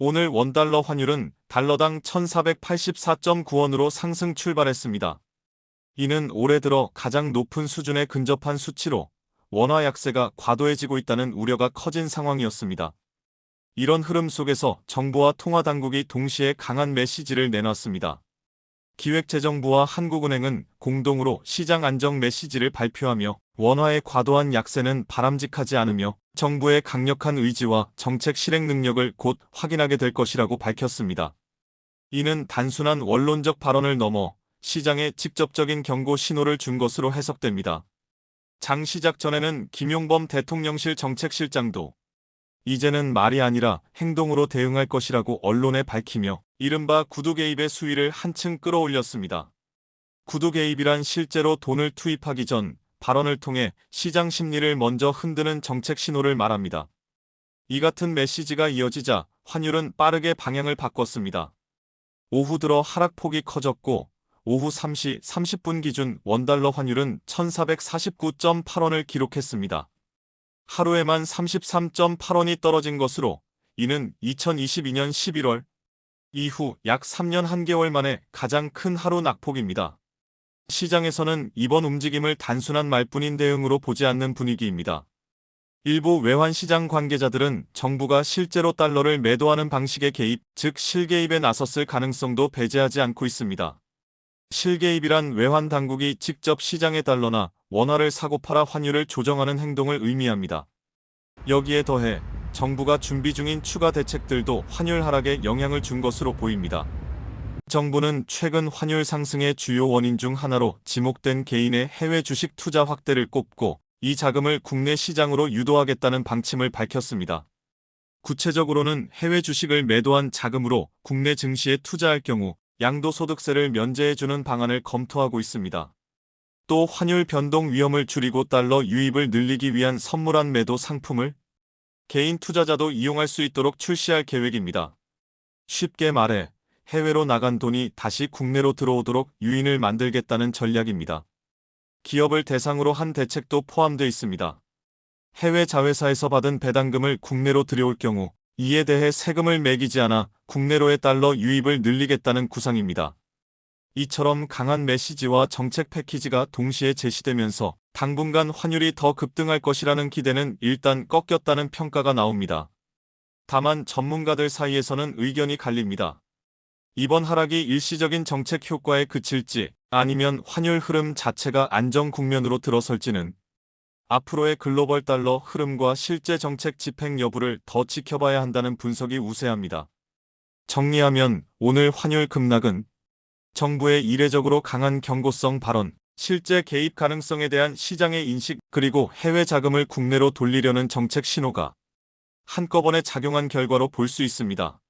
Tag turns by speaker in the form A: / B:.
A: 오늘 원달러 환율은 달러당 1484.9원으로 상승 출발했습니다. 이는 올해 들어 가장 높은 수준에 근접한 수치로 원화 약세가 과도해지고 있다는 우려가 커진 상황이었습니다. 이런 흐름 속에서 정부와 통화당국이 동시에 강한 메시지를 내놨습니다. 기획재정부와 한국은행은 공동으로 시장 안정 메시지를 발표하며 원화의 과도한 약세는 바람직하지 않으며 정부의 강력한 의지와 정책 실행 능력을 곧 확인하게 될 것이라고 밝혔습니다. 이는 단순한 원론적 발언을 넘어 시장에 직접적인 경고 신호를 준 것으로 해석됩니다. 장 시작 전에는 김용범 대통령실 정책실장도 이제는 말이 아니라 행동으로 대응할 것이라고 언론에 밝히며 이른바 구두 개입의 수위를 한층 끌어올렸습니다. 구두 개입이란 실제로 돈을 투입하기 전 발언을 통해 시장 심리를 먼저 흔드는 정책 신호를 말합니다. 이 같은 메시지가 이어지자 환율은 빠르게 방향을 바꿨습니다. 오후 들어 하락폭이 커졌고 오후 3시 30분 기준 원달러 환율은 1449.8원을 기록했습니다. 하루에만 33.8원이 떨어진 것으로 이는 2022년 11월 이후 약 3년 1개월 만에 가장 큰 하루 낙폭입니다. 시장에서는 이번 움직임을 단순한 말뿐인 대응으로 보지 않는 분위기입니다. 일부 외환시장 관계자들은 정부가 실제로 달러를 매도하는 방식의 개입, 즉 실개입에 나섰을 가능성도 배제하지 않고 있습니다. 실개입이란 외환 당국이 직접 시장의 달러나 원화를 사고 팔아 환율을 조정하는 행동을 의미합니다. 여기에 더해 정부가 준비 중인 추가 대책들도 환율 하락에 영향을 준 것으로 보입니다. 정부는 최근 환율 상승의 주요 원인 중 하나로 지목된 개인의 해외 주식 투자 확대를 꼽고 이 자금을 국내 시장으로 유도하겠다는 방침을 밝혔습니다. 구체적으로는 해외 주식을 매도한 자금으로 국내 증시에 투자할 경우 양도소득세를 면제해주는 방안을 검토하고 있습니다. 또 환율 변동 위험을 줄이고 달러 유입을 늘리기 위한 선물한 매도 상품을 개인 투자자도 이용할 수 있도록 출시할 계획입니다. 쉽게 말해 해외로 나간 돈이 다시 국내로 들어오도록 유인을 만들겠다는 전략입니다. 기업을 대상으로 한 대책도 포함되어 있습니다. 해외 자회사에서 받은 배당금을 국내로 들여올 경우 이에 대해 세금을 매기지 않아 국내로의 달러 유입을 늘리겠다는 구상입니다. 이처럼 강한 메시지와 정책 패키지가 동시에 제시되면서 당분간 환율이 더 급등할 것이라는 기대는 일단 꺾였다는 평가가 나옵니다. 다만 전문가들 사이에서는 의견이 갈립니다. 이번 하락이 일시적인 정책 효과에 그칠지 아니면 환율 흐름 자체가 안정 국면으로 들어설지는 앞으로의 글로벌 달러 흐름과 실제 정책 집행 여부를 더 지켜봐야 한다는 분석이 우세합니다. 정리하면 오늘 환율 급락은 정부의 이례적으로 강한 경고성 발언, 실제 개입 가능성에 대한 시장의 인식 그리고 해외 자금을 국내로 돌리려는 정책 신호가 한꺼번에 작용한 결과로 볼 수 있습니다.